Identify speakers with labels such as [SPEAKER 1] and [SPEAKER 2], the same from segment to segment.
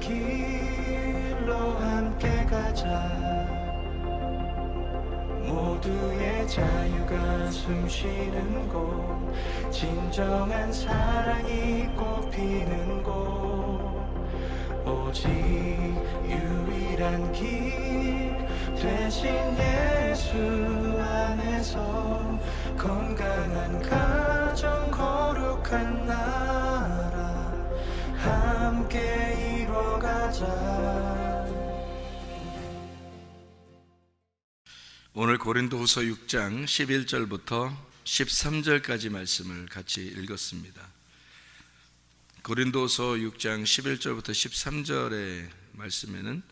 [SPEAKER 1] 길로 함께 가자. 모두의 자유가 숨쉬는 곳, 진정한 사랑이 꽃피는 곳, 오직 유일한 길 대신 예수 안에서 건강한 가정 거룩한 나라 함께 이뤄가자.
[SPEAKER 2] 오늘 고린도후서 6장 11절부터 13절까지 말씀을 같이 읽었습니다. 고린도후서 6장 11절부터 13절의 말씀에는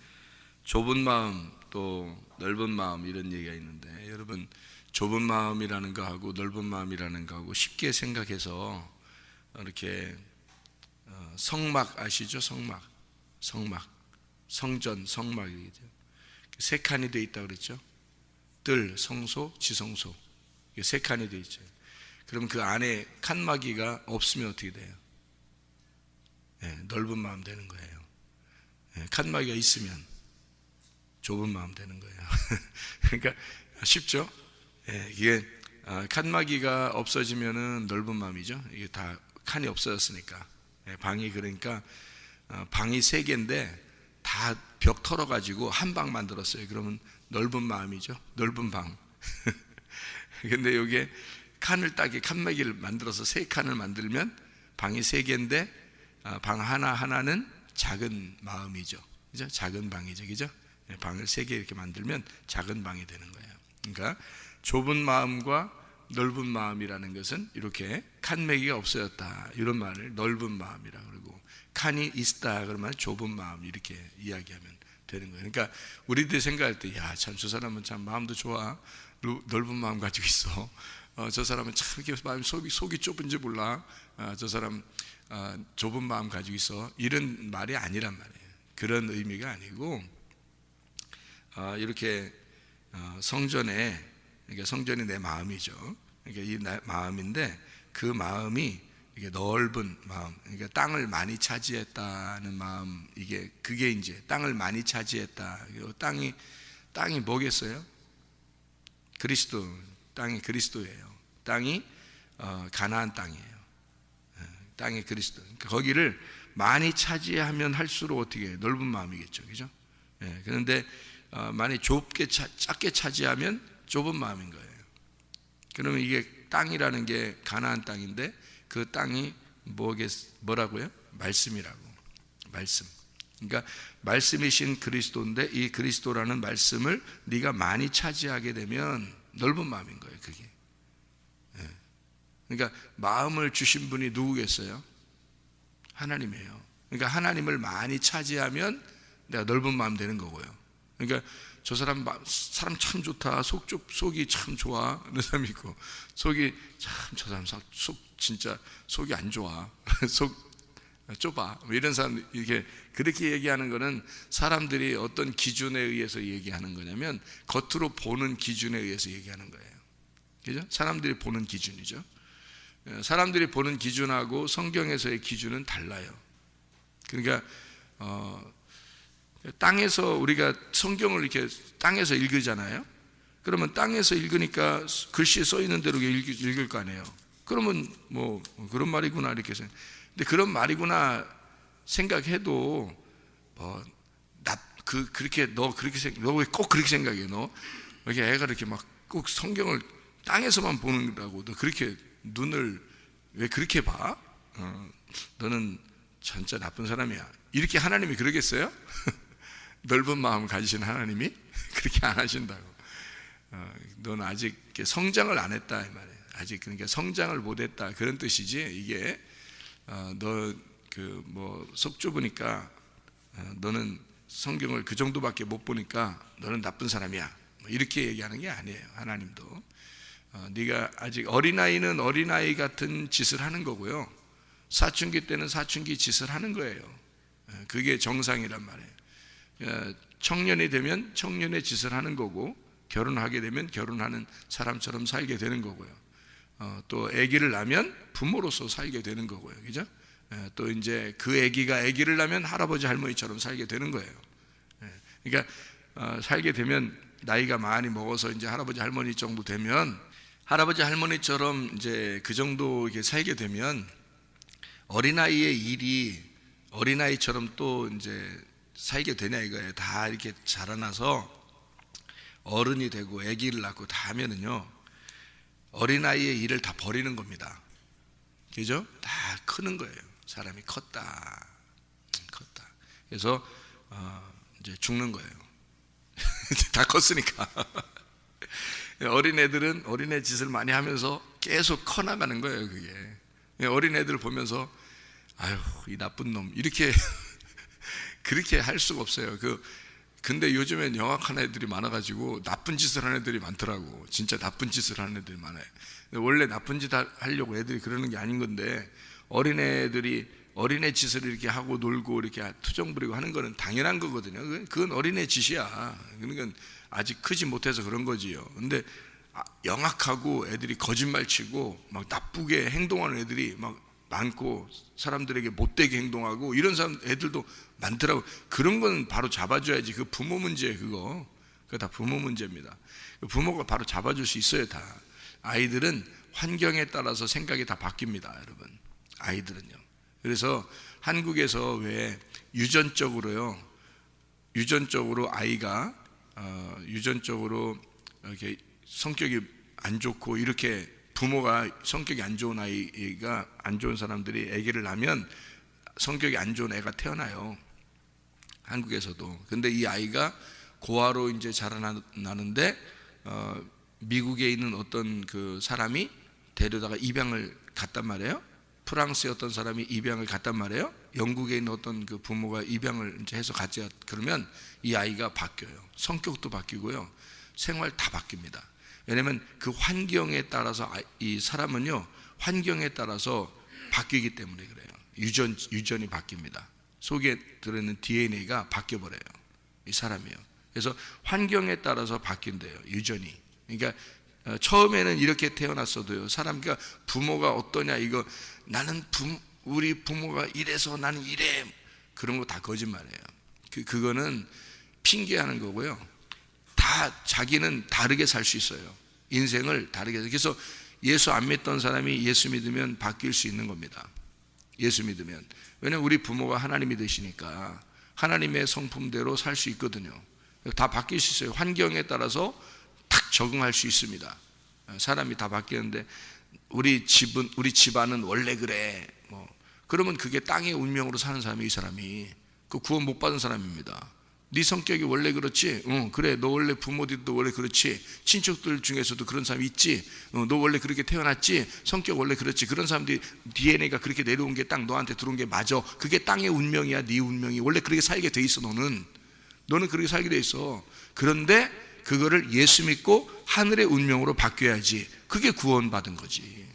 [SPEAKER 2] 좁은 마음 또 넓은 마음 이런 얘기가 있는데, 여러분 좁은 마음이라는 거하고 넓은 마음이라는 거하고 쉽게 생각해서 이렇게 성막 아시죠? 성막, 성전, 성막이죠. 세 칸이 되어 있다고 그랬죠. 뜰, 성소, 지성소, 세 칸이 되어 있죠. 그럼 그 안에 칸막이가 없으면 어떻게 돼요? 넓은 마음 되는 거예요. 칸막이가 있으면 좁은 마음 되는 거예요. 그러니까 쉽죠? 이게 칸막이가 없어지면은 넓은 마음이죠. 이게 다 칸이 없어졌으니까. 방이, 그러니까 방이 3개인데 다 벽 털어가지고 한 방 만들었어요. 그러면 넓은 마음이죠. 넓은 방. 근데 여기에 칸을 따게 칸막이를 만들어서 3칸을 만들면 방이 3개인데 방 하나하나는 작은 마음이죠. 그죠? 작은 방이죠. 그죠? 방을 3개 이렇게 만들면 작은 방이 되는 거예요. 그러니까 좁은 마음과 넓은 마음이라는 것은 이렇게 칸막이가 없어졌다, 이런 말을 넓은 마음이라고 그러고, 칸이 있다 그러면 좁은 마음, 이렇게 이야기하면 되는 거예요. 그러니까 우리들이 생각할 때, 야, 참 저 사람은 참 마음도 좋아, 넓은 마음 가지고 있어. 저 사람은 참 이렇게 마음 속이 좁은지 몰라. 저 사람 좁은 마음 가지고 있어. 이런 말이 아니란 말이에요. 그런 의미가 아니고, 이렇게 성전에, 그러니까 성전이 내 마음이죠. 그러니까 이 마음인데 그 마음이 이게 넓은 마음, 그러니까 땅을 많이 차지했다는 마음, 그게 이제 땅을 많이 차지했다. 땅이 뭐겠어요? 그리스도, 땅이 그리스도예요. 땅이 가나안 땅이에요. 땅이 그리스도. 그러니까 거기를 많이 차지하면 할수록 어떻게 해요? 넓은 마음이겠죠, 그죠? 그런데 많이 작게 차지하면 좁은 마음인 거예요. 그러면 이게 땅이라는 게 가나안 땅인데, 그 땅이 뭐라고요? 말씀이라고. 말씀. 그러니까 말씀이신 그리스도인데, 이 그리스도라는 말씀을 네가 많이 차지하게 되면 넓은 마음인 거예요, 그게. 그러니까 마음을 주신 분이 누구겠어요? 하나님이에요. 그러니까 하나님을 많이 차지하면 내가 넓은 마음 되는 거고요. 그러니까 저 사람 참 좋다, 속이 참 좋아, 이런 사람이 있고, 속이 참, 저 사람 진짜 속이 안 좋아, 속 좁아, 이런 사람, 이렇게 그렇게 얘기하는 거는 사람들이 어떤 기준에 의해서 얘기하는 거냐면, 겉으로 보는 기준에 의해서 얘기하는 거예요. 그죠? 사람들이 보는 기준이죠. 사람들이 보는 기준하고 성경에서의 기준은 달라요. 그러니까 땅에서 우리가 성경을 이렇게 땅에서 읽으잖아요. 그러면 땅에서 읽으니까 글씨에 써 있는 대로 읽을 거 아니에요. 그러면 뭐 그런 말이구나 이렇게 생각. 근데 그런 말이구나 생각해도 그렇게 너 왜 꼭 그렇게 생각해? 너 이렇게 애가 이렇게 막 꼭 성경을 땅에서만 보는다고 너 그렇게 눈을 왜 그렇게 봐? 너는 진짜 나쁜 사람이야. 이렇게 하나님이 그러겠어요? 넓은 마음을 가지신 하나님이 그렇게 안 하신다고. 너는 아직 성장을 안 했다 이 말이에요. 아직 그러니까 성장을 못 했다 그런 뜻이지, 이게 너 속 좁으니까 너는 성경을 그 정도밖에 못 보니까 너는 나쁜 사람이야, 이렇게 얘기하는 게 아니에요. 하나님도 네가 아직 어린아이는 어린아이 같은 짓을 하는 거고요, 사춘기 때는 사춘기 짓을 하는 거예요. 그게 정상이란 말이에요. 청년이 되면 청년의 짓을 하는 거고, 결혼하게 되면 결혼하는 사람처럼 살게 되는 거고요. 또 아기를 낳으면 부모로서 살게 되는 거고요. 그죠? 또 이제 그 아기가 아기를 낳으면 할아버지 할머니처럼 살게 되는 거예요. 그러니까 살게 되면 나이가 많이 먹어서 이제 할아버지 할머니 정도 되면 할아버지 할머니처럼 이제 그 정도 이렇게 살게 되면 어린아이의 일이 어린아이처럼 또 이제 살게 되냐 이거예요. 다 이렇게 자라나서 어른이 되고 아기를 낳고 다 하면은요, 어린아이의 일을 다 버리는 겁니다. 그죠? 다 크는 거예요. 사람이 컸다. 그래서 이제 죽는 거예요. 다 컸으니까. 어린애들은 어린애 짓을 많이 하면서 계속 커나가는 거예요. 그게 어린애들 보면서 아유 이 나쁜 놈 이렇게 그렇게 할 수가 없어요. 근데 요즘엔 영악한 애들이 많아가지고 나쁜 짓을 하는 애들이 많더라고. 진짜 나쁜 짓을 하는 애들이 많아요. 원래 나쁜 짓 하려고 애들이 그러는 게 아닌 건데, 어린애들이 어린애 짓을 이렇게 하고 놀고 이렇게 투정 부리고 하는 거는 당연한 거거든요. 그건 어린애 짓이야. 그러니까 아직 크지 못해서 그런 거지요. 근데 영악하고 애들이 거짓말 치고 막 나쁘게 행동하는 애들이 막 많고, 사람들에게 못되게 행동하고 이런 사람 애들도 많더라고. 그런 건 바로 잡아줘야지. 그 부모 문제예요. 그거 다 부모 문제입니다. 부모가 바로 잡아줄 수 있어요. 다. 아이들은 환경에 따라서 생각이 다 바뀝니다, 여러분. 아이들은요. 그래서 한국에서 왜 유전적으로 아이가 유전적으로 이렇게 성격이 안 좋고, 이렇게 부모가 성격이 안 좋은 아이가, 안 좋은 사람들이 아기를 낳으면 성격이 안 좋은 애가 태어나요, 한국에서도. 근데 이 아이가 고아로 이제 자라나는데 미국에 있는 어떤 그 사람이 데려다가 입양을 갔단 말이에요. 프랑스의 어떤 사람이 입양을 갔단 말이에요. 영국에 있는 어떤 그 부모가 입양을 이제 해서 갔지. 그러면 이 아이가 바뀌어요. 성격도 바뀌고요, 생활 다 바뀝니다. 왜냐하면 그 환경에 따라서 이 사람은요, 환경에 따라서 바뀌기 때문에 그래요. 유전이 바뀝니다. 속에 들어있는 DNA가 바뀌어버려요, 이 사람이요. 그래서 환경에 따라서 바뀐대요, 유전이. 그러니까 처음에는 이렇게 태어났어도요, 그러니까 부모가 어떠냐, 이거 나는 우리 부모가 이래서 나는 이래, 그런 거 다 거짓말이에요. 그거는 핑계하는 거고요. 다 자기는 다르게 살 수 있어요. 인생을 다르게. 그래서 예수 안 믿던 사람이 예수 믿으면 바뀔 수 있는 겁니다. 예수 믿으면. 왜냐하면 우리 부모가 하나님이 되시니까 하나님의 성품대로 살 수 있거든요. 다 바뀔 수 있어요. 환경에 따라서 탁 적응할 수 있습니다. 사람이 다 바뀌는데 우리 집안은 원래 그래, 그러면 그게 땅의 운명으로 사는 사람이, 이 사람이 그 구원 못 받은 사람입니다. 네 성격이 원래 그렇지? 그래, 너 원래 부모들도 원래 그렇지? 친척들 중에서도 그런 사람이 있지? 너 원래 그렇게 태어났지? 성격 원래 그렇지? 그런 사람들이 DNA가 그렇게 내려온 게 딱 너한테 들어온 게 맞아. 그게 땅의 운명이야. 네 운명이 원래 그렇게 살게 돼 있어. 너는 그렇게 살게 돼 있어. 그런데 그거를 예수 믿고 하늘의 운명으로 바뀌어야지. 그게 구원받은 거지.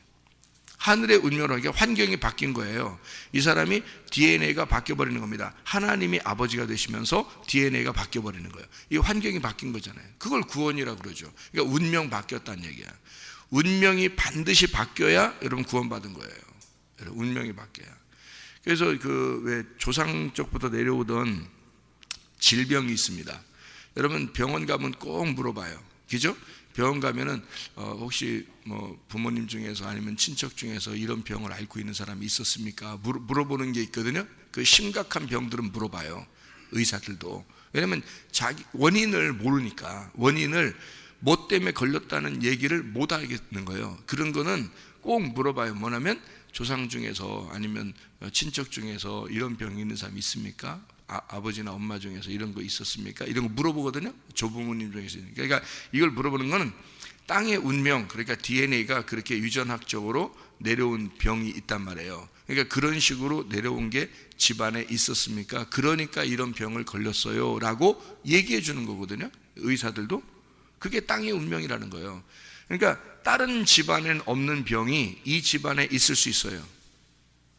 [SPEAKER 2] 하늘의 운명으로, 이게 환경이 바뀐 거예요. 이 사람이 DNA가 바뀌어버리는 겁니다. 하나님이 아버지가 되시면서 DNA가 바뀌어버리는 거예요. 이 환경이 바뀐 거잖아요. 그걸 구원이라고 그러죠. 그러니까 운명 바뀌었다는 얘기야. 운명이 반드시 바뀌어야 여러분 구원받은 거예요. 여러분, 운명이 바뀌어야. 그래서 왜 조상 쪽부터 내려오던 질병이 있습니다. 여러분 병원 가면 꼭 물어봐요. 그죠? 병원 가면은 혹시 부모님 중에서 아니면 친척 중에서 이런 병을 앓고 있는 사람이 있었습니까? 물어보는 게 있거든요. 그 심각한 병들은 물어봐요, 의사들도. 왜냐면 자기 원인을 모르니까. 원인을 뭐 때문에 걸렸다는 얘기를 못 하겠는 거예요. 그런 거는 꼭 물어봐요. 뭐냐면 조상 중에서 아니면 친척 중에서 이런 병이 있는 사람이 있습니까? 아버지나 엄마 중에서 이런 거 있었습니까? 이런 거 물어보거든요, 조부모님 중에서. 그러니까 이걸 물어보는 거는 땅의 운명, 그러니까 DNA가 그렇게 유전학적으로 내려온 병이 있단 말이에요. 그러니까 그런 식으로 내려온 게 집안에 있었습니까? 그러니까 이런 병을 걸렸어요 라고 얘기해 주는 거거든요, 의사들도. 그게 땅의 운명이라는 거예요. 그러니까 다른 집안에는 없는 병이 이 집안에 있을 수 있어요.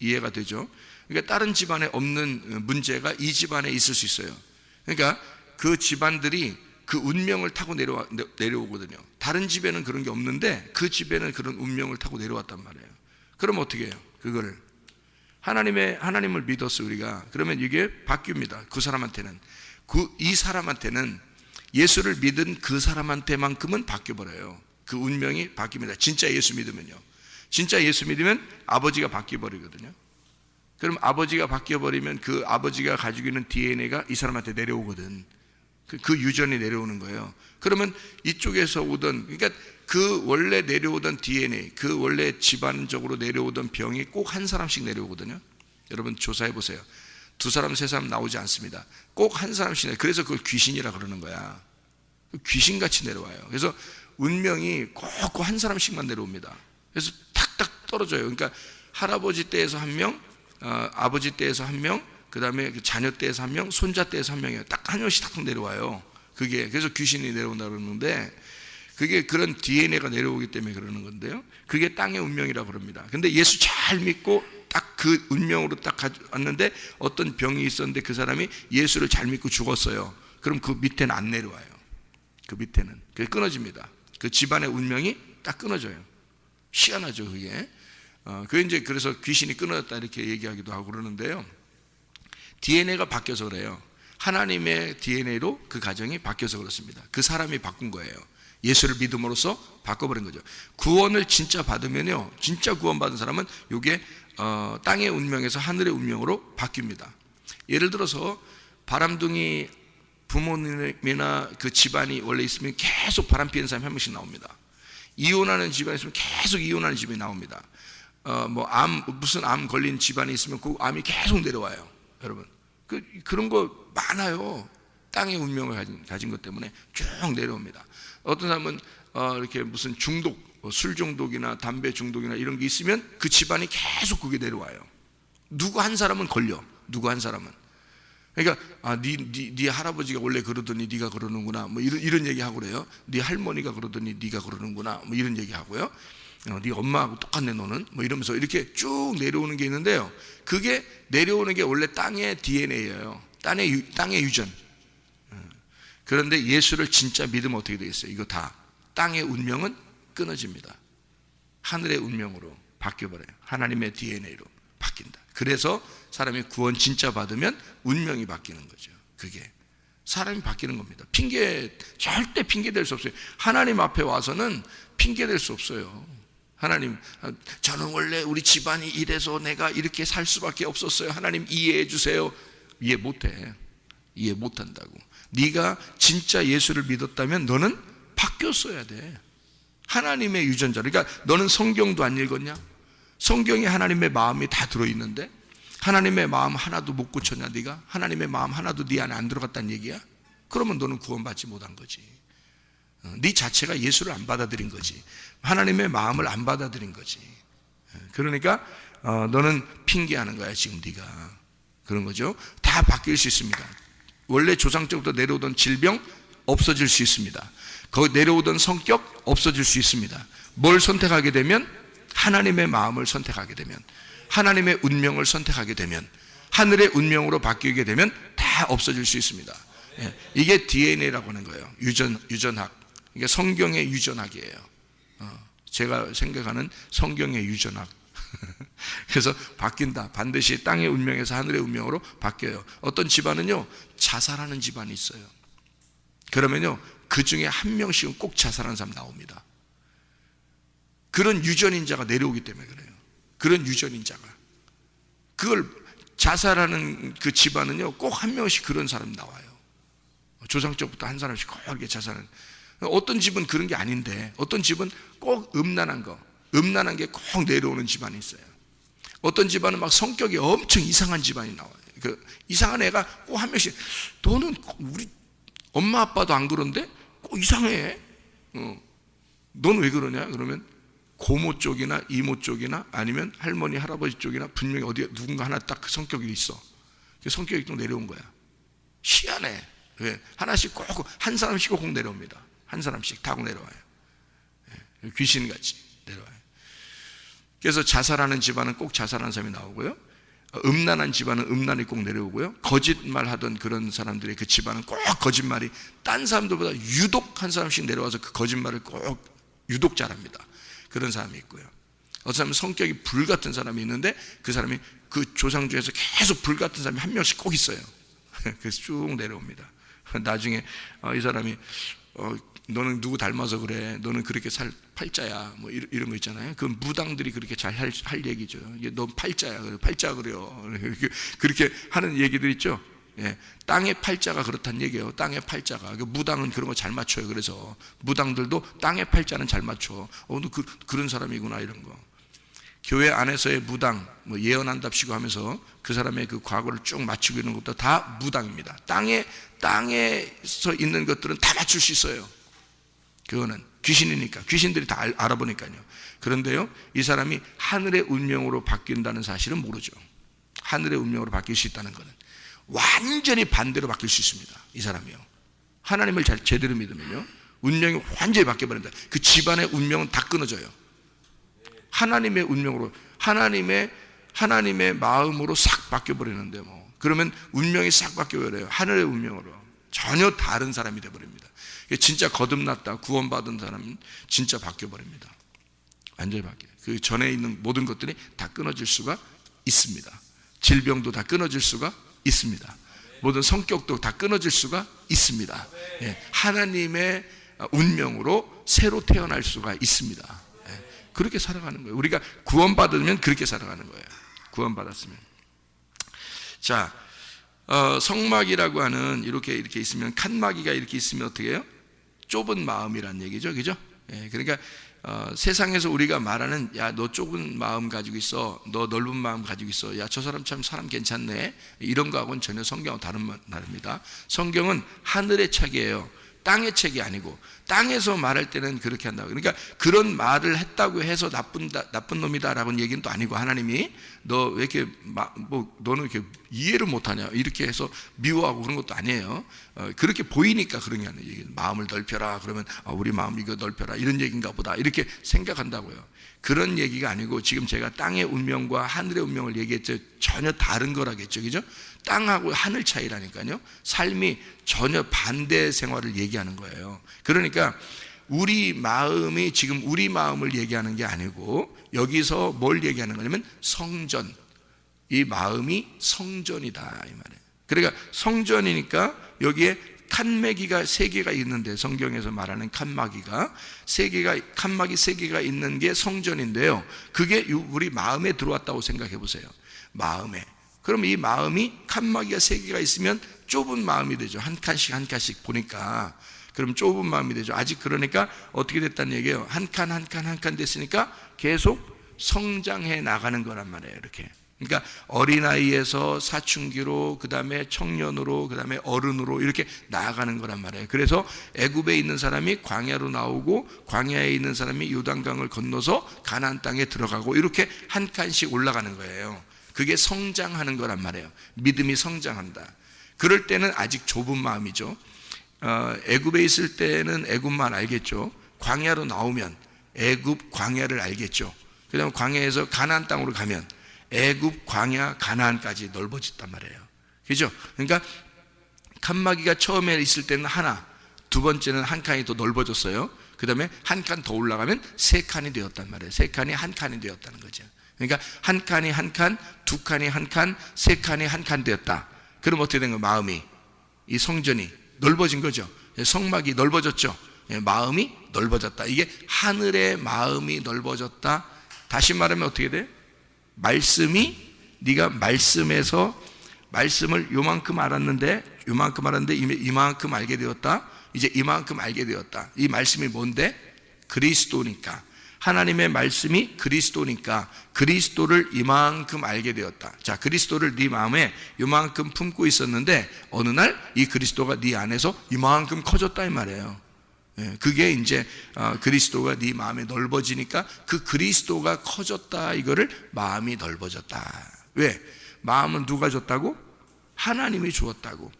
[SPEAKER 2] 이해가 되죠? 그러니까 다른 집안에 없는 문제가 이 집안에 있을 수 있어요. 그러니까 그 집안들이 그 운명을 타고 내려오거든요. 다른 집에는 그런 게 없는데 그 집에는 그런 운명을 타고 내려왔단 말이에요. 그럼 어떻게 해요? 그거를 하나님을 믿었어 우리가. 그러면 이게 바뀝니다. 그 사람한테는 이 사람한테는 예수를 믿은 그 사람한테만큼은 바뀌어버려요. 그 운명이 바뀝니다. 진짜 예수 믿으면요. 진짜 예수 믿으면 아버지가 바뀌어버리거든요. 그럼 아버지가 바뀌어버리면 그 아버지가 가지고 있는 DNA가 이 사람한테 내려오거든. 그 유전이 내려오는 거예요. 그러면 이쪽에서 오던, 그러니까 그 원래 내려오던 DNA, 그 원래 집안적으로 내려오던 병이 꼭 한 사람씩 내려오거든요. 여러분 조사해 보세요. 2사람, 3사람 나오지 않습니다. 꼭 한 사람씩 내려와요. 그래서 그걸 귀신이라 그러는 거야. 귀신같이 내려와요. 그래서 운명이 꼭 한 사람씩만 내려옵니다. 그래서 탁탁 떨어져요. 그러니까 할아버지 때에서 한 명, 아버지 때에서 한 명, 그 다음에 자녀 때에서 한 명, 손자 때에서 한 명이에요. 딱 한 명씩 탁 내려와요. 그게 그래서 귀신이 내려온다 그러는데, 그게 그런 DNA가 내려오기 때문에 그러는 건데요. 그게 땅의 운명이라고 그럽니다. 근데 예수 잘 믿고 딱 그 운명으로 딱 왔는데 어떤 병이 있었는데 그 사람이 예수를 잘 믿고 죽었어요. 그럼 그 밑에는 안 내려와요. 그 밑에는 그게 끊어집니다. 그 집안의 운명이 딱 끊어져요. 희한하죠 그게. 그게 이제 그래서 귀신이 끊어졌다 이렇게 얘기하기도 하고 그러는데요. DNA가 바뀌어서 그래요. 하나님의 DNA로 그 가정이 바뀌어서 그렇습니다. 그 사람이 바꾼 거예요. 예수를 믿음으로써 바꿔버린 거죠. 구원을 진짜 받으면요, 진짜 구원받은 사람은 이게 땅의 운명에서 하늘의 운명으로 바뀝니다. 예를 들어서 바람둥이 부모님이나 그 집안이 원래 있으면 계속 바람 피는 사람이 한 명씩 나옵니다. 이혼하는 집안이 있으면 계속 이혼하는 집이 나옵니다. 무슨 암 걸린 집안이 있으면 그 암이 계속 내려와요. 여러분 그런 거 많아요. 땅의 운명을 가진 것 때문에 쭉 내려옵니다. 어떤 사람은 이렇게 무슨 중독, 술 중독이나 담배 중독이나 이런 게 있으면 그 집안이 계속 그게 내려와요. 누구 한 사람은 걸려. 누구 한 사람은. 그러니까 네 할아버지가 원래 그러더니 네가 그러는구나. 뭐 이런 얘기 하고 그래요. 네 할머니가 그러더니 네가 그러는구나. 뭐 이런 얘기 하고요. 네 엄마하고 똑같네 너는. 뭐 이러면서 이렇게 쭉 내려오는 게 있는데요. 그게 내려오는 게 원래 땅의 DNA예요. 땅의 유전. 그런데 예수를 진짜 믿으면 어떻게 되겠어요? 이거 다 땅의 운명은 끊어집니다. 하늘의 운명으로 바뀌어버려요. 하나님의 DNA로 바뀐다. 그래서 사람이 구원 진짜 받으면 운명이 바뀌는 거죠. 그게 사람이 바뀌는 겁니다. 절대 핑계 댈 수 없어요. 하나님 앞에 와서는 핑계 댈 수 없어요. 하나님, 저는 원래 우리 집안이 이래서 내가 이렇게 살 수밖에 없었어요. 하나님 이해해 주세요. 이해 못해. 이해 못한다고. 네가 진짜 예수를 믿었다면 너는 바뀌었어야 돼. 하나님의 유전자. 그러니까 너는 성경도 안 읽었냐? 성경에 하나님의 마음이 다 들어있는데 하나님의 마음 하나도 못 고쳤냐 네가? 하나님의 마음 하나도 네 안에 안 들어갔다는 얘기야? 그러면 너는 구원받지 못한 거지. 네 자체가 예수를 안 받아들인 거지. 하나님의 마음을 안 받아들인 거지. 그러니까 너는 핑계하는 거야 지금 네가. 그런 거죠. 다 바뀔 수 있습니다. 원래 조상적부터 내려오던 질병 없어질 수 있습니다. 거기 내려오던 성격 없어질 수 있습니다. 뭘 선택하게 되면 하나님의 마음을 선택하게 되면 하나님의 운명을 선택하게 되면 하늘의 운명으로 바뀌게 되면 다 없어질 수 있습니다. 이게 DNA라고 하는 거예요. 유전학. 이게 성경의 유전학이에요. 제가 생각하는 성경의 유전학. 그래서 바뀐다. 반드시 땅의 운명에서 하늘의 운명으로 바뀌어요. 어떤 집안은요 자살하는 집안이 있어요. 그러면요 그 중에 한 명씩은 꼭 자살하는 사람 나옵니다. 그런 유전인자가 내려오기 때문에 그래요. 그런 유전인자가 그걸 자살하는 그 집안은요 꼭 한 명씩 그런 사람이 나와요. 조상적부터 한 사람씩 꼭 이렇게 자살하는. 어떤 집은 그런 게 아닌데 어떤 집은 꼭 음란한 게 꼭 내려오는 집안이 있어요. 어떤 집안은 막 성격이 엄청 이상한 집안이 나와요. 그 이상한 애가 꼭 한 명씩. 너는 우리 엄마 아빠도 안 그런데 꼭 이상해. 너는 왜 그러냐? 그러면 고모 쪽이나 이모 쪽이나 아니면 할머니 할아버지 쪽이나 분명히 어디 누군가 하나 딱 그 성격이 있어. 그 성격이 또 내려온 거야. 희한해. 왜? 하나씩 꼭 한 사람씩 꼭 내려옵니다. 한 사람씩 타고 내려와요. 귀신같이 내려와요. 그래서 자살하는 집안은 꼭 자살하는 사람이 나오고요. 음란한 집안은 음란이 꼭 내려오고요. 거짓말하던 그런 사람들의 그 집안은 꼭 거짓말이 딴 사람들보다 유독 한 사람씩 내려와서 그 거짓말을 꼭 유독 잘합니다. 그런 사람이 있고요. 어떤 사람은 성격이 불같은 사람이 있는데 그 사람이 그 조상 중에서 계속 불 같은 사람이 한 명씩 꼭 있어요. 그래서 쭉 내려옵니다. 나중에 이 사람이 너는 누구 닮아서 그래? 너는 그렇게 살 팔자야. 뭐 이런 거 있잖아요. 그 무당들이 그렇게 잘 할 얘기죠. 넌 팔자야. 팔자 그래요. 그렇게 하는 얘기들 있죠. 예, 땅의 팔자가 그렇다는 얘기예요. 땅의 팔자가. 무당은 그런 거 잘 맞춰요. 그래서 무당들도 땅의 팔자는 잘 맞춰. 너 그런 사람이구나 이런 거. 교회 안에서의 무당, 뭐 예언한답시고 하면서 그 사람의 그 과거를 쭉 맞추고 있는 것도 다 무당입니다. 땅에서 있는 것들은 다 맞출 수 있어요. 그거는 귀신이니까. 귀신들이 다 알아보니까요. 그런데요, 이 사람이 하늘의 운명으로 바뀐다는 사실은 모르죠. 하늘의 운명으로 바뀔 수 있다는 것은 완전히 반대로 바뀔 수 있습니다. 이 사람이요. 하나님을 제대로 믿으면요, 운명이 완전히 바뀌어버린다. 그 집안의 운명은 다 끊어져요. 하나님의 운명으로, 하나님의 마음으로 싹 바뀌어버리는데 뭐, 그러면 운명이 싹 바뀌어버려요. 하늘의 운명으로. 전혀 다른 사람이 되어버립니다. 진짜 거듭났다, 구원받은 사람은 진짜 바뀌어버립니다. 완전히 바뀌어요. 그 전에 있는 모든 것들이 다 끊어질 수가 있습니다. 질병도 다 끊어질 수가 있습니다. 모든 성격도 다 끊어질 수가 있습니다. 예, 하나님의 운명으로 새로 태어날 수가 있습니다. 예, 그렇게 살아가는 거예요. 우리가 구원받으면 그렇게 살아가는 거예요. 구원받았으면. 자, 성막이라고 하는 이렇게 있으면, 칸막이가 이렇게 있으면 어떻게 해요? 좁은 마음이란 얘기죠, 그죠? 예, 그러니까 세상에서 우리가 말하는, 야, 너 좁은 마음 가지고 있어, 너 넓은 마음 가지고 있어, 야, 저 사람 참 사람 괜찮네, 이런 거하고는 전혀 성경은 다릅니다. 성경은 하늘의 책이에요. 땅의 책이 아니고, 땅에서 말할 때는 그렇게 한다고. 그러니까 그런 말을 했다고 해서 나쁜 놈이다라고는 얘기는 또 아니고, 하나님이 너 왜 이렇게 너는 이렇게 이해를 못하냐 이렇게 해서 미워하고 그런 것도 아니에요. 그렇게 보이니까 그런 게 아니에요. 마음을 넓혀라 그러면 우리 마음 이거 넓혀라 이런 얘기인가 보다 이렇게 생각한다고요. 그런 얘기가 아니고, 지금 제가 땅의 운명과 하늘의 운명을 얘기했죠. 전혀 다른 거라겠죠, 그죠? 땅하고 하늘 차이라니까요. 삶이 전혀 반대 생활을 얘기하는 거예요. 그러니까 우리 마음이 지금 우리 마음을 얘기하는 게 아니고, 여기서 뭘 얘기하는 거냐면 성전. 이 마음이 성전이다 이 말이에요. 그러니까 성전이니까 여기에 칸막이가 3개가 있는데, 성경에서 말하는 칸막이가 칸막이 3개가 있는 게 성전인데요, 그게 우리 마음에 들어왔다고 생각해 보세요. 마음에. 그럼 이 마음이 칸막이가 3개가 있으면 좁은 마음이 되죠. 한 칸씩 보니까. 그럼 좁은 마음이 되죠. 아직 그러니까 어떻게 됐다는 얘기예요? 한 칸 됐으니까 계속 성장해 나가는 거란 말이에요. 이렇게. 그러니까 어린아이에서 사춘기로, 그 다음에 청년으로, 그 다음에 어른으로 이렇게 나아가는 거란 말이에요. 그래서 애굽에 있는 사람이 광야로 나오고, 광야에 있는 사람이 요단강을 건너서 가나안 땅에 들어가고, 이렇게 한 칸씩 올라가는 거예요. 그게 성장하는 거란 말이에요. 믿음이 성장한다. 그럴 때는 아직 좁은 마음이죠. 애굽에 있을 때는 애굽만 알겠죠. 광야로 나오면 애굽 광야를 알겠죠. 그 다음에 광야에서 가나안 땅으로 가면 애굽 광야 가나안까지 넓어졌단 말이에요. 그죠? 그러니까 칸막이가 처음에 있을 때는 하나, 두 번째는 한 칸이 더 넓어졌어요. 그 다음에 한 칸 더 올라가면 3칸이 되었단 말이에요. 3칸이 한 칸이 되었다는 거죠. 그러니까 한 칸이 한 칸, 두 칸이 한 칸, 3칸이 한 칸 되었다. 그럼 어떻게 된 거예요? 마음이, 이 성전이 넓어진 거죠. 성막이 넓어졌죠. 마음이 넓어졌다. 이게 하늘의 마음이 넓어졌다. 다시 말하면 어떻게 돼? 말씀이, 네가 말씀에서 말씀을 요만큼 알았는데 이만큼 알게 되었다. 이제 이만큼 알게 되었다. 이 말씀이 뭔데? 그리스도니까. 하나님의 말씀이 그리스도니까 그리스도를 이만큼 알게 되었다. 자, 그리스도를 네 마음에 이만큼 품고 있었는데 어느 날 이 그리스도가 네 안에서 이만큼 커졌다 이 말이에요. 그게 이제 그리스도가 네 마음에 넓어지니까 그 그리스도가 커졌다, 이거를 마음이 넓어졌다. 왜? 마음은 누가 줬다고? 하나님이 주었다고.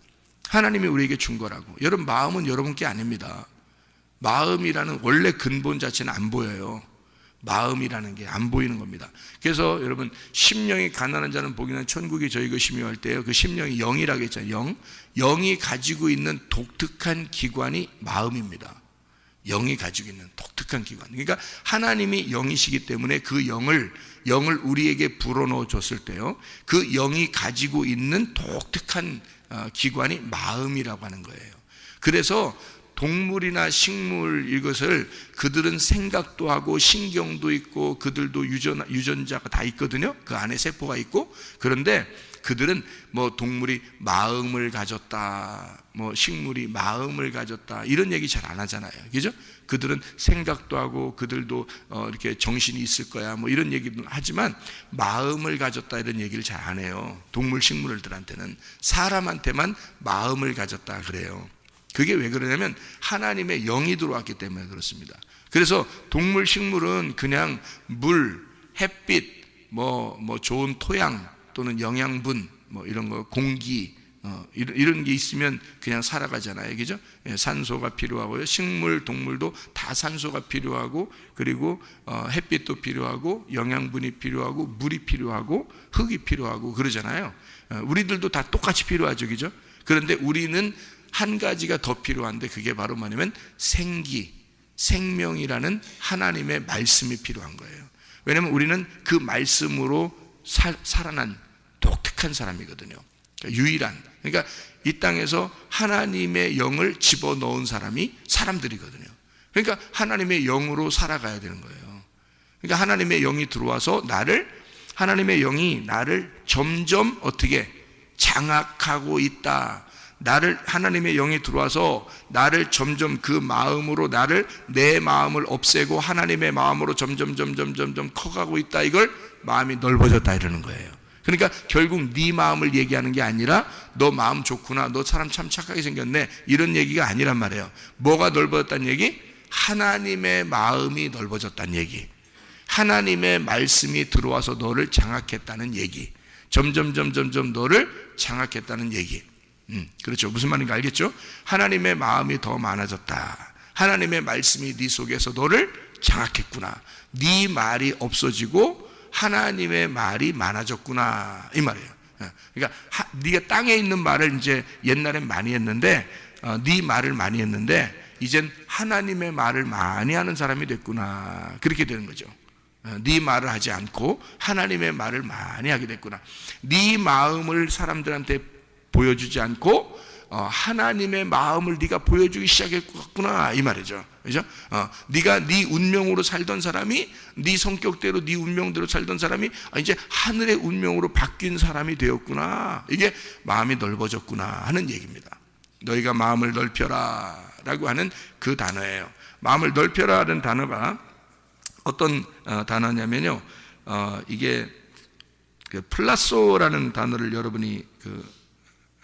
[SPEAKER 2] 하나님이 우리에게 준 거라고. 여러분, 마음은 여러분께 아닙니다. 마음이라는 원래 근본 자체는 안 보여요. 마음이라는 게 안 보이는 겁니다. 그래서 여러분, 심령이 가난한 자는 복이 나는 천국이 저희 것이며 할 때요, 그 심령이 영이라고 했잖아요. 영이 가지고 있는 독특한 기관이 마음입니다. 영이 가지고 있는 독특한 기관. 그러니까 하나님이 영이시기 때문에 그 영을 우리에게 불어넣어 줬을 때요, 그 영이 가지고 있는 독특한 기관이 마음이라고 하는 거예요. 그래서 동물이나 식물, 이것을 그들은 생각도 하고 신경도 있고 그들도 유전자가 다 있거든요. 그 안에 세포가 있고. 그런데 그들은 뭐 동물이 마음을 가졌다, 뭐 식물이 마음을 가졌다, 이런 얘기 잘 안 하잖아요. 그죠? 그들은 생각도 하고 그들도 이렇게 정신이 있을 거야, 뭐 이런 얘기도 하지만 마음을 가졌다 이런 얘기를 잘 안 해요. 동물 식물들한테는. 사람한테만 마음을 가졌다 그래요. 그게 왜 그러냐면 하나님의 영이 들어왔기 때문에 그렇습니다. 그래서 동물 식물은 그냥 물, 햇빛, 뭐 좋은 토양 또는 영양분, 뭐 이런 거, 공기, 이런 게 있으면 그냥 살아가잖아요. 그죠? 산소가 필요하고요. 식물, 동물도 다 산소가 필요하고, 그리고 햇빛도 필요하고, 영양분이 필요하고, 물이 필요하고, 흙이 필요하고 그러잖아요. 우리들도 다 똑같이 필요하죠. 그죠? 그런데 우리는 한 가지가 더 필요한데, 그게 바로 뭐냐면 생명이라는 하나님의 말씀이 필요한 거예요. 왜냐하면 우리는 그 말씀으로 살아난 독특한 사람이거든요. 그러니까 유일한, 그러니까 이 땅에서 하나님의 영을 집어넣은 사람이 사람들이거든요. 그러니까 하나님의 영으로 살아가야 되는 거예요. 그러니까 하나님의 영이 들어와서 하나님의 영이 나를 점점 어떻게 장악하고 있다. 하나님의 영이 들어와서 나를 점점 그 마음으로 내 마음을 없애고 하나님의 마음으로 점점 커가고 있다. 이걸 마음이 넓어졌다 이러는 거예요. 그러니까 결국 네 마음을 얘기하는 게 아니라 너 마음 좋구나, 너 사람 참 착하게 생겼네, 이런 얘기가 아니란 말이에요. 뭐가 넓어졌다는 얘기? 하나님의 마음이 넓어졌다는 얘기. 하나님의 말씀이 들어와서 너를 장악했다는 얘기. 점점 너를 장악했다는 얘기. 그렇죠. 무슨 말인가 알겠죠? 하나님의 마음이 더 많아졌다. 하나님의 말씀이 네 속에서 너를 장악했구나. 네 말이 없어지고 하나님의 말이 많아졌구나, 이 말이에요. 그러니까 네가 땅에 있는 말을 이제 옛날엔 많이 했는데, 네 말을 많이 했는데 이젠 하나님의 말을 많이 하는 사람이 됐구나, 그렇게 되는 거죠. 네 말을 하지 않고 하나님의 말을 많이 하게 됐구나. 네 마음을 사람들한테 보여주지 않고 하나님의 마음을 네가 보여주기 시작했구나, 이 말이죠. 그죠? 네가 네 운명으로 살던 사람이, 네 성격대로 네 운명대로 살던 사람이 이제 하늘의 운명으로 바뀐 사람이 되었구나. 이게 마음이 넓어졌구나 하는 얘기입니다. 너희가 마음을 넓혀라 라고 하는 그 단어예요. 마음을 넓혀라 하는 단어가 어떤 단어냐면요, 이게 그 플라소라는 단어를 여러분이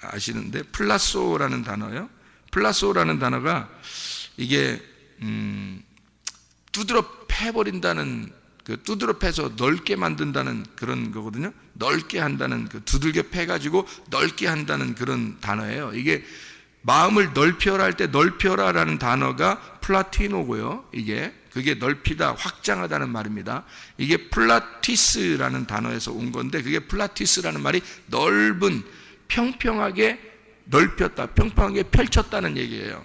[SPEAKER 2] 아시는데, 플라소라는 단어요. 플라소라는 단어가 이게 두드러 패버린다는, 두드러 패서 넓게 만든다는 그런 거거든요. 넓게 한다는, 두들겨 패가지고 넓게 한다는 그런 단어예요. 이게 마음을 넓혀라 할 때 넓혀라라는 단어가 플라티노고요. 그게 넓히다, 확장하다는 말입니다. 이게 플라티스라는 단어에서 온 건데, 그게 플라티스라는 말이 넓은, 평평하게 넓혔다, 평평하게 펼쳤다는 얘기예요.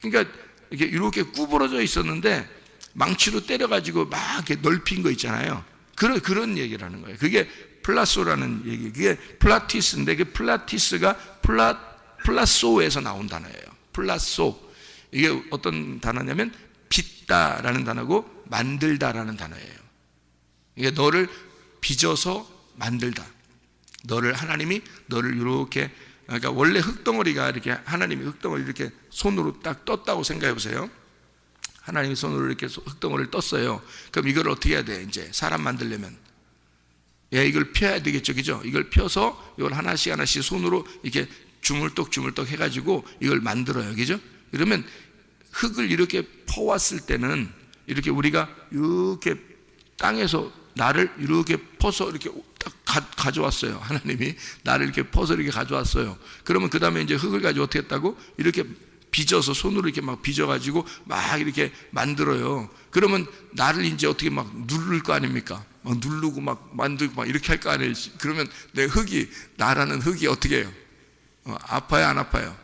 [SPEAKER 2] 그러니까 이렇게 구부러져 있었는데 망치로 때려가지고 막 이렇게 넓힌 거 있잖아요. 그런 얘기를 하는 거예요. 그게 플라소라는 얘기. 그게 플라티스인데, 그 플라티스가 플라소에서 나온 단어예요. 플라소. 이게 어떤 단어냐면 빚다라는 단어고 만들다라는 단어예요. 이게 너를 빚어서 만들다. 하나님이 너를 이렇게, 그러니까 원래 흙덩어리가 이렇게, 하나님이 흙덩어리 이렇게 손으로 딱 떴다고 생각해 보세요. 하나님이 손으로 이렇게 흙덩어리를 떴어요. 그럼 이걸 어떻게 해야 돼? 이제 사람 만들려면 이걸 펴야 되겠죠, 그죠? 이걸 펴서 이걸 하나씩 손으로 이렇게 주물떡 해가지고 이걸 만들어요, 그죠? 그러면 흙을 이렇게 퍼왔을 때는, 이렇게 우리가 이렇게 땅에서 나를 이렇게 퍼서 이렇게 딱 가져왔어요. 하나님이 나를 이렇게 퍼서 이렇게 가져왔어요. 그러면 그 다음에 이제 흙을 가지고 어떻게 했다고? 이렇게 빚어서, 손으로 이렇게 막 빚어가지고 막 이렇게 만들어요. 그러면 나를 이제 어떻게 막 누를 거 아닙니까? 막 누르고 막 만들고 막 이렇게 할 거 아니에요. 그러면 내 나라는 흙이 어떻게 해요? 아파요, 안 아파요?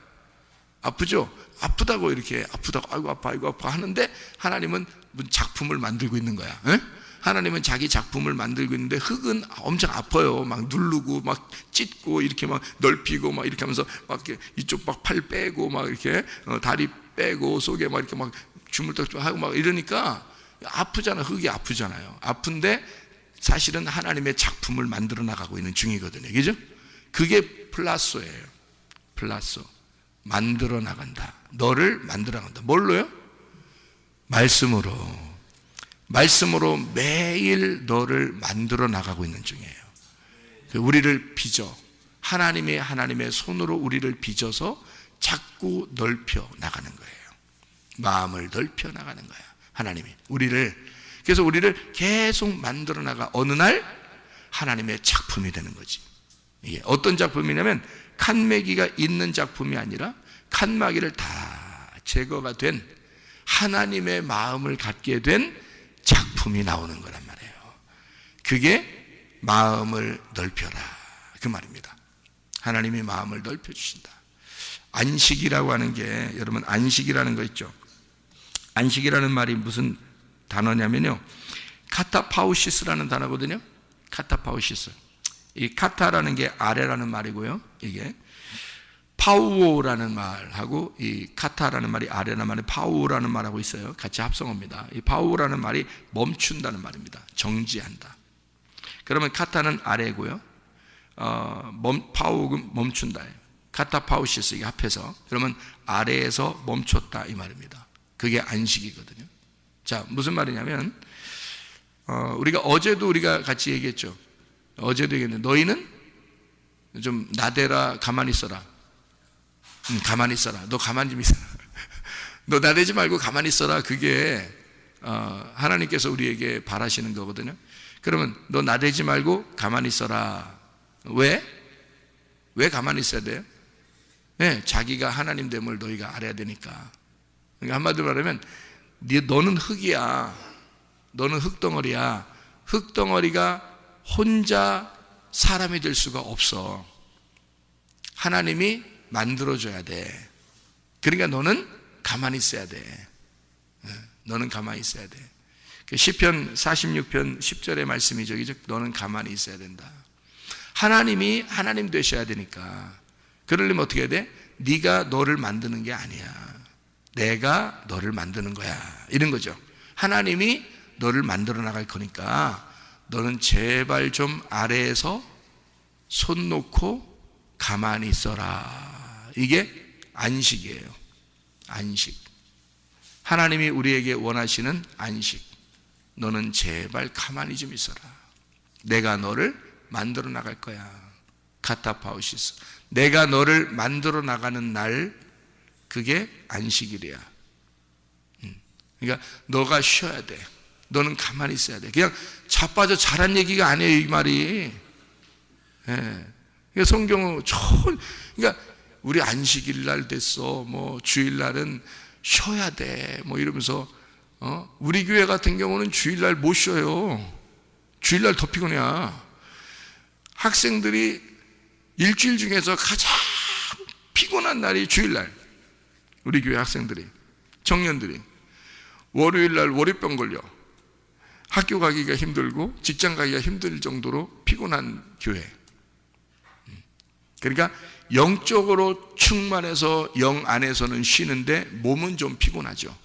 [SPEAKER 2] 아프죠? 아프다고 이렇게 아프다고 아이고 아파 아이고 아파 하는데 하나님은 작품을 만들고 있는 거야. 에? 하나님은 자기 작품을 만들고 있는데 흙은 엄청 아파요. 막 누르고 막 찢고 이렇게 막 넓히고 막 이렇게 하면서 막 이렇게 이쪽 막 팔 빼고 막 이렇게 다리 빼고 속에 막 이렇게 막 주물떡 하고 막 이러니까 아프잖아. 흙이 아프잖아요. 아픈데 사실은 하나님의 작품을 만들어 나가고 있는 중이거든요. 그죠? 그게 플라소예요. 플라소. 만들어 나간다. 너를 만들어 나간다. 뭘로요? 말씀으로. 말씀으로 매일 너를 만들어 나가고 있는 중이에요. 우리를 빚어 하나님의 손으로 우리를 빚어서 자꾸 넓혀 나가는 거예요. 마음을 넓혀 나가는 거야. 하나님이 그래서 우리를 계속 만들어 나가 어느 날 하나님의 작품이 되는 거지. 이게 어떤 작품이냐면 칸막이가 있는 작품이 아니라 칸막이를 다 제거가 된 하나님의 마음을 갖게 된 작품이 나오는 거란 말이에요. 그게 마음을 넓혀라 그 말입니다. 하나님이 마음을 넓혀주신다. 안식이라고 하는 게 여러분 안식이라는 거 있죠. 안식이라는 말이 무슨 단어냐면요, 카타파우시스라는 단어거든요. 카타파우시스. 이 카타라는 게 아래라는 말이고요, 이게 파우오라는 말하고 이 카타라는 말이 아래라는 말이 파우오라는 말하고 있어요. 같이 합성어입니다. 이 파우오라는 말이 멈춘다는 말입니다. 정지한다. 그러면 카타는 아래고요, 파우오는 멈춘다. 카타파우시스 이게 합해서 그러면 아래에서 멈췄다 이 말입니다. 그게 안식이거든요. 자, 무슨 말이냐면 우리가 어제도 우리가 같이 얘기했죠. 어제도 얘기했는데 너희는 좀 나대라 가만히 있어라. 가만히 있어라. 너 가만히 좀 있어라. 너 나대지 말고 가만히 있어라. 그게 하나님께서 우리에게 바라시는 거거든요. 그러면 너 나대지 말고 가만히 있어라. 왜? 왜 가만히 있어야 돼요? 네, 자기가 하나님 됨을 너희가 알아야 되니까. 그러니까 한마디로 말하면 너는 흙이야. 너는 흙덩어리야. 흙덩어리가 혼자 사람이 될 수가 없어. 하나님이 만들어줘야 돼. 그러니까 너는 가만히 있어야 돼. 너는 가만히 있어야 돼. 시편 46편 10절의 말씀이죠. 너는 가만히 있어야 된다. 하나님이 하나님 되셔야 되니까. 그러려면 어떻게 해야 돼? 네가 너를 만드는 게 아니야. 내가 너를 만드는 거야. 이런 거죠. 하나님이 너를 만들어 나갈 거니까 너는 제발 좀 아래에서 손 놓고 가만히 있어라. 이게 안식이에요. 안식. 하나님이 우리에게 원하시는 안식. 너는 제발 가만히 좀 있어라. 내가 너를 만들어 나갈 거야. 카타파우시스. 내가 너를 만들어 나가는 날, 그게 안식일이야. 그러니까 너가 쉬어야 돼. 너는 가만히 있어야 돼. 그냥 자빠져 자란 얘기가 아니에요, 이 말이. 그러니까 성경은 그러니까 우리 안식일 날 됐어, 뭐 주일날은 쉬어야 돼, 뭐 이러면서 우리 교회 같은 경우는 주일날 못 쉬어요. 주일날 더 피곤해야. 학생들이 일주일 중에서 가장 피곤한 날이 주일날. 우리 교회 학생들이, 청년들이 월요일날 월요병 걸려 학교 가기가 힘들고 직장 가기가 힘들 정도로 피곤한 교회. 그러니까 영적으로 충만해서 영 안에서는 쉬는데 몸은 좀 피곤하죠.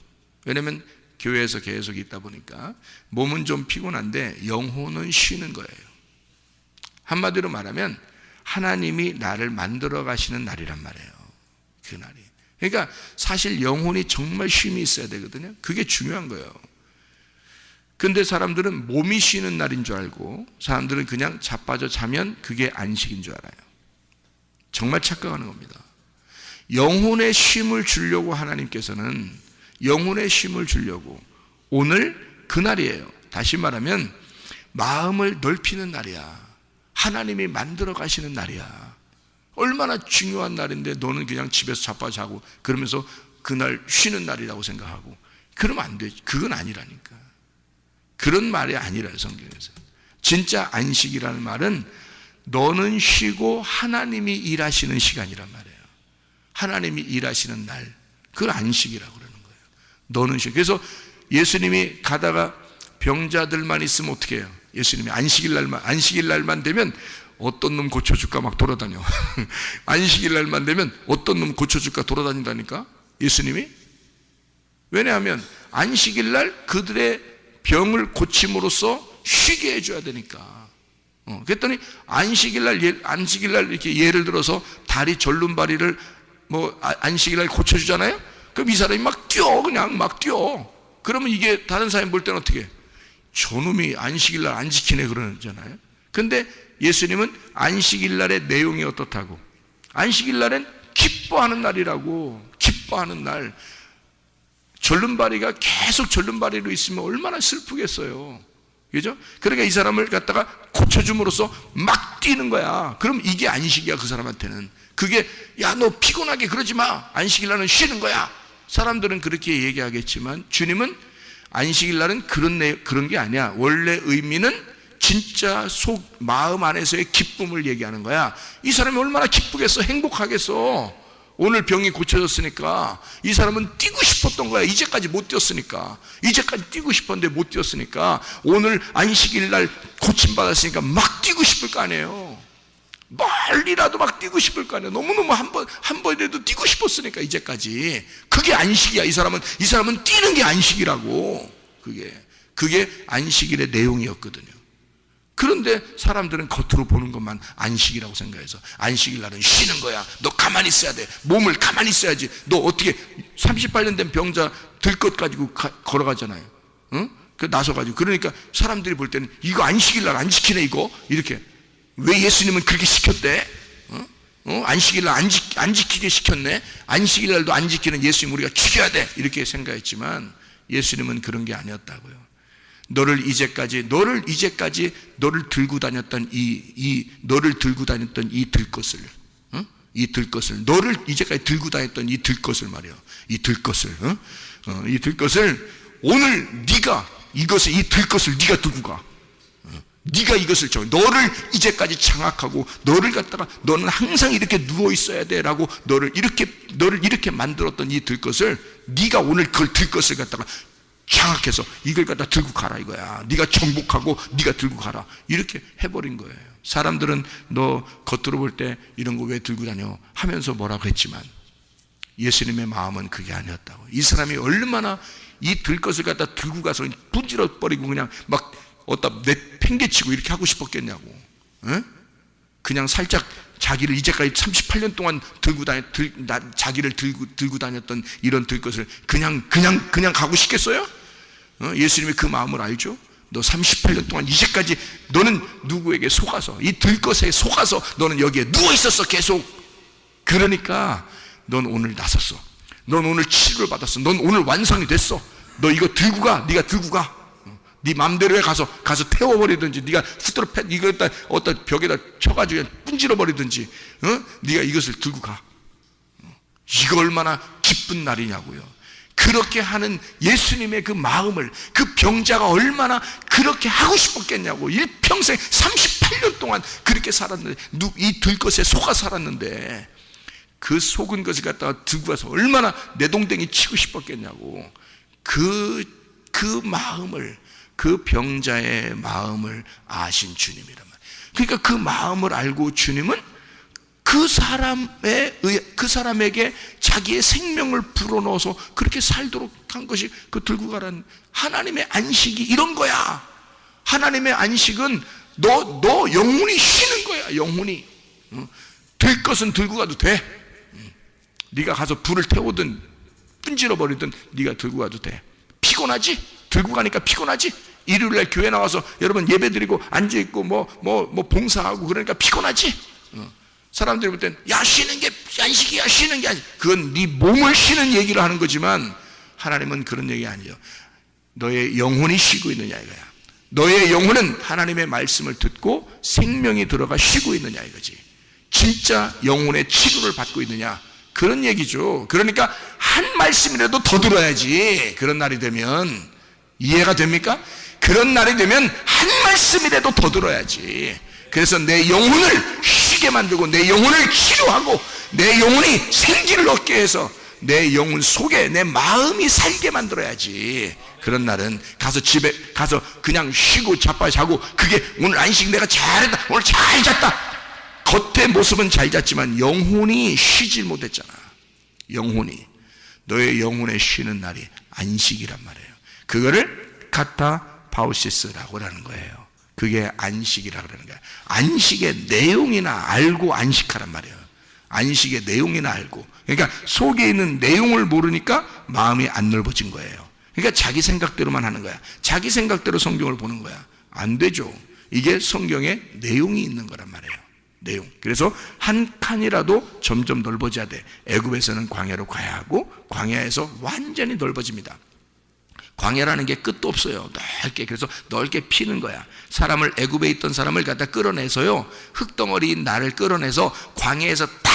[SPEAKER 2] 왜냐하면 교회에서 계속 있다 보니까 몸은 좀 피곤한데 영혼은 쉬는 거예요. 한마디로 말하면 하나님이 나를 만들어 가시는 날이란 말이에요. 그 날이. 그러니까 사실 영혼이 정말 쉼이 있어야 되거든요. 그게 중요한 거예요. 근데 사람들은 몸이 쉬는 날인 줄 알고 사람들은 그냥 자빠져 자면 그게 안식인 줄 알아요. 정말 착각하는 겁니다. 영혼의 쉼을 주려고 하나님께서는 영혼의 쉼을 주려고 오늘 그날이에요. 다시 말하면 마음을 넓히는 날이야. 하나님이 만들어 가시는 날이야. 얼마나 중요한 날인데 너는 그냥 집에서 자빠져 자고 그러면서 그날 쉬는 날이라고 생각하고 그러면 안 되지. 그건 아니라니까. 그런 말이 아니라요, 성경에서. 진짜 안식이라는 말은 너는 쉬고 하나님이 일하시는 시간이란 말이에요. 하나님이 일하시는 날, 그걸 안식이라고 그러는 거예요. 너는 쉬어. 그래서 예수님이 가다가 병자들만 있으면 어떻게 해요? 예수님이 안식일 날만 되면 어떤 놈 고쳐줄까 막 돌아다녀. 안식일 날만 되면 어떤 놈 고쳐줄까 돌아다닌다니까 예수님이. 왜냐하면 안식일 날 그들의 병을 고침으로써 쉬게 해줘야 되니까. 그랬더니 안식일 날 이렇게 예를 들어서 다리 절름발이를 안식일 날 고쳐주잖아요. 그럼 이 사람이 막 뛰어, 그냥 막 뛰어. 그러면 이게 다른 사람이 볼 때는 어떻게 해? 저놈이 안식일 날 안 지키네 그러잖아요. 근데 예수님은 안식일 날의 내용이 어떻다고? 안식일 날엔 기뻐하는 날이라고. 기뻐하는 날. 절름발이가 계속 절름발이로 있으면 얼마나 슬프겠어요. 그죠? 그러니까 이 사람을 갖다가 고쳐줌으로써 막 뛰는 거야. 그럼 이게 안식이야, 그 사람한테는. 그게, 야, 너 피곤하게 그러지 마. 안식일 날은 쉬는 거야. 사람들은 그렇게 얘기하겠지만 주님은 안식일 날은 그런 게 아니야. 원래 의미는 진짜 마음 안에서의 기쁨을 얘기하는 거야. 이 사람이 얼마나 기쁘겠어, 행복하겠어. 오늘 병이 고쳐졌으니까. 이 사람은 뛰고 싶었던 거야. 이제까지 못 뛰었으니까. 이제까지 뛰고 싶었는데 못 뛰었으니까 오늘 안식일 날 고침받았으니까 막 뛰고 싶을 거 아니에요. 멀리라도 막 뛰고 싶을 거 아니에요. 너무너무 한 번이라도 뛰고 싶었으니까 이제까지. 그게 안식이야. 이 사람은 뛰는 게 안식이라고. 그게 안식일의 내용이었거든요. 그런데 사람들은 겉으로 보는 것만 안식이라고 생각해서 안식일 날은 쉬는 거야. 너 가만히 있어야 돼. 몸을 가만히 있어야지. 너 어떻게 38년 된 병자 들것 가지고 걸어가잖아요. 응? 그 나서가지고. 그러니까 사람들이 볼 때는 이거 안식일 날 안 지키네 이거. 이렇게. 왜 예수님은 그렇게 시켰대? 안식일 날 안 지키게 시켰네. 안식일 날도 안 지키는 예수님 우리가 죽여야 돼. 이렇게 생각했지만 예수님은 그런 게 아니었다고요. 너를 들고 다녔던 이 들것을, 너를 이제까지 들고 다녔던 이 들것을 말이야. 이 들것을 오늘 이 들것을 네가 들고 가. 네가 이것을 너를 이제까지 장악하고 너를 갖다가 너는 항상 이렇게 누워 있어야 돼라고 너를 이렇게 만들었던 이 들것을 네가 오늘 그걸 들것을 갖다가 장악해서 이걸 갖다 들고 가라 이거야. 네가 정복하고 네가 들고 가라. 이렇게 해버린 거예요. 사람들은 너 겉으로 볼 때 이런 거 왜 들고 다녀 하면서 뭐라고 했지만 예수님의 마음은 그게 아니었다고. 이 사람이 얼마나 이 들것을 갖다 들고 가서 분질러 버리고 그냥 막 팽개치고 이렇게 하고 싶었겠냐고. 에? 그냥 살짝 자기를 이제까지 38년 동안 자기를 들고 다녔던 이런 들것을 그냥 가고 싶겠어요? 예수님이 그 마음을 알죠? 너 38년 동안 이제까지 너는 누구에게 속아서 이 들것에 속아서 너는 여기에 누워 있었어 계속. 그러니까 넌 오늘 나섰어. 넌 오늘 치료를 받았어. 넌 오늘 완성이 됐어. 너 이거 들고 가. 네가 들고 가. 네 맘대로 가서 태워버리든지 네가 후드로 이거 어떤 벽에다 쳐가지고 그냥 분질러 버리든지 네가 이것을 들고 가. 이거 얼마나 기쁜 날이냐고요. 그렇게 하는 예수님의 그 마음을 그 병자가 얼마나 그렇게 하고 싶었겠냐고. 일평생 38년 동안 그렇게 살았는데 이 들것에 속아 살았는데 그 속은 것을 갖다가 들고 가서 얼마나 내동댕이 치고 싶었겠냐고. 그 마음을, 그 병자의 마음을 아신 주님이란 말이에요. 그러니까 그 마음을 알고 주님은 그 사람에게 자기의 생명을 불어넣어서 그렇게 살도록 한 것이 그 들고 가라는 하나님의 안식이 이런 거야. 하나님의 안식은 너 영혼이 쉬는 거야. 영혼이. 들 것은 들고 가도 돼. 네가 가서 불을 태우든 분질러 버리든 네가 들고 가도 돼. 피곤하지? 들고 가니까 피곤하지? 일요일날 교회 나와서 여러분 예배드리고 앉아있고 뭐 봉사하고 그러니까 피곤하지? 사람들이 볼 땐 야 쉬는 게 안식이야. 쉬는 게 아니야. 그건 네 몸을 쉬는 얘기를 하는 거지만 하나님은 그런 얘기 아니에요. 너의 영혼이 쉬고 있느냐 이거야. 너의 영혼은 하나님의 말씀을 듣고 생명이 들어가 쉬고 있느냐 이거지. 진짜 영혼의 치료를 받고 있느냐 그런 얘기죠. 그러니까 한 말씀이라도 더 들어야지. 그런 날이 되면 이해가 됩니까? 그런 날이 되면 한 말씀이라도 더 들어야지. 그래서 내 영혼을 쉬게 만들고 내 영혼을 치료하고 내 영혼이 생기를 얻게 해서 내 영혼 속에 내 마음이 살게 만들어야지. 그런 날은 가서 집에 가서 그냥 쉬고 자빠 자고, 그게 오늘 안식 내가 잘했다, 오늘 잘 잤다. 겉의 모습은 잘 잤지만 영혼이 쉬질 못했잖아. 영혼이, 너의 영혼의 쉬는 날이 안식이란 말이에요. 그거를 카타파우시스라고 하는 거예요. 그게 안식이라고 하는 거야. 안식의 내용이나 알고 안식하란 말이에요. 안식의 내용이나 알고. 그러니까 속에 있는 내용을 모르니까 마음이 안 넓어진 거예요. 그러니까 자기 생각대로만 하는 거야. 자기 생각대로 성경을 보는 거야. 안 되죠. 이게 성경에 내용이 있는 거란 말이에요. 내용. 그래서 한 칸이라도 점점 넓어져야 돼. 애굽에서는 광야로 가야 하고, 광야에서 완전히 넓어집니다. 광야라는 게 끝도 없어요. 넓게. 그래서 넓게 피는 거야. 사람을, 애굽에 있던 사람을 갖다 끌어내서요, 흙덩어리인 나를 끌어내서 광야에서 다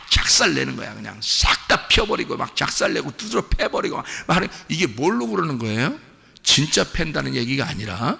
[SPEAKER 2] 작살내는 거야. 그냥 싹 다 펴버리고 막 작살내고 두드러 패버리고 막. 이게 뭘로 그러는 거예요? 진짜 팬다는 얘기가 아니라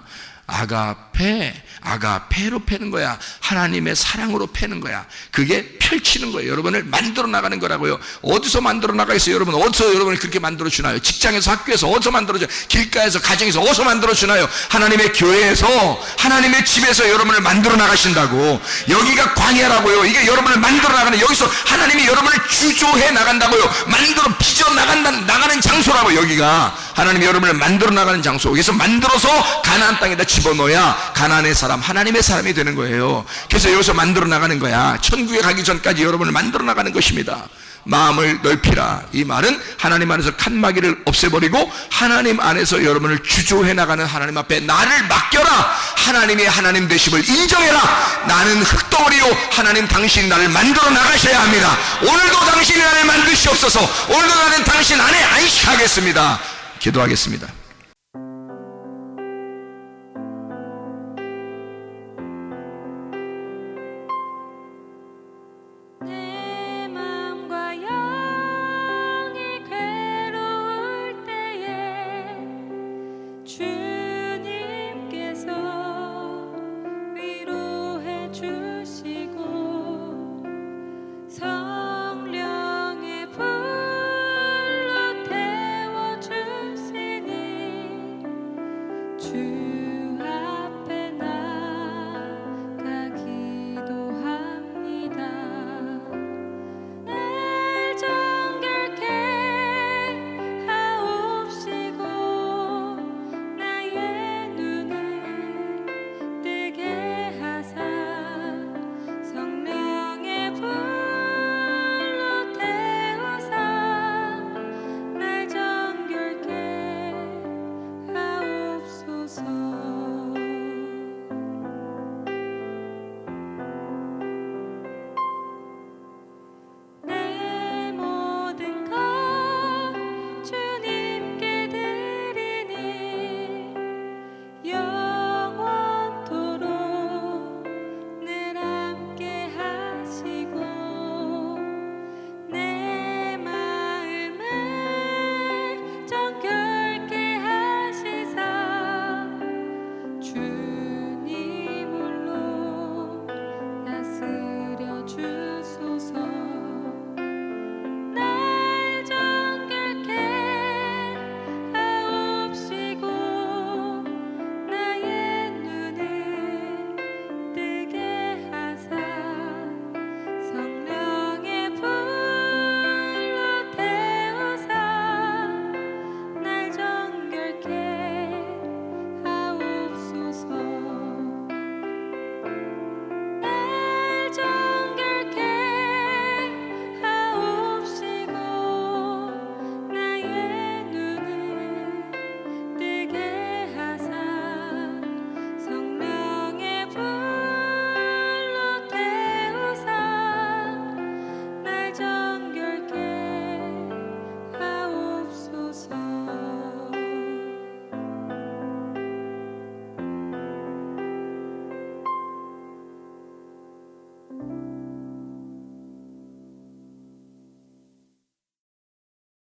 [SPEAKER 2] 아가페로 패는 거야. 하나님의 사랑으로 패는 거야. 그게 펼치는 거예요. 여러분을 만들어 나가는 거라고요. 어디서 만들어 나가겠어요? 여러분, 어디서 여러분을 그렇게 만들어 주나요? 직장에서, 학교에서 어디서 만들어 줘요? 길가에서, 가정에서 어디서 만들어 주나요? 하나님의 교회에서, 하나님의 집에서 여러분을 만들어 나가신다고. 여기가 광야라고요. 이게 여러분을 만들어 나가는, 여기서 하나님이 여러분을 주조해 나간다고요. 만들어 빚어 나가는 장소라고. 여기가 하나님이 여러분을 만들어 나가는 장소. 여기서 만들어서 가나안 땅에다 집어넣어야 가나안의 사람, 하나님의 사람이 되는 거예요. 그래서 여기서 만들어 나가는 거야. 천국에 가기 전까지 여러분을 만들어 나가는 것입니다. 마음을 넓히라. 이 말은 하나님 안에서 칸막이를 없애버리고 하나님 안에서 여러분을 주조해 나가는 하나님 앞에 나를 맡겨라. 하나님이 하나님 되심을 인정해라. 나는 흙덩어리요, 하나님 당신이 나를 만들어 나가셔야 합니다. 오늘도 당신이 나를 만드시옵소서. 오늘도 나는 당신 안에 안식하겠습니다. 기도하겠습니다.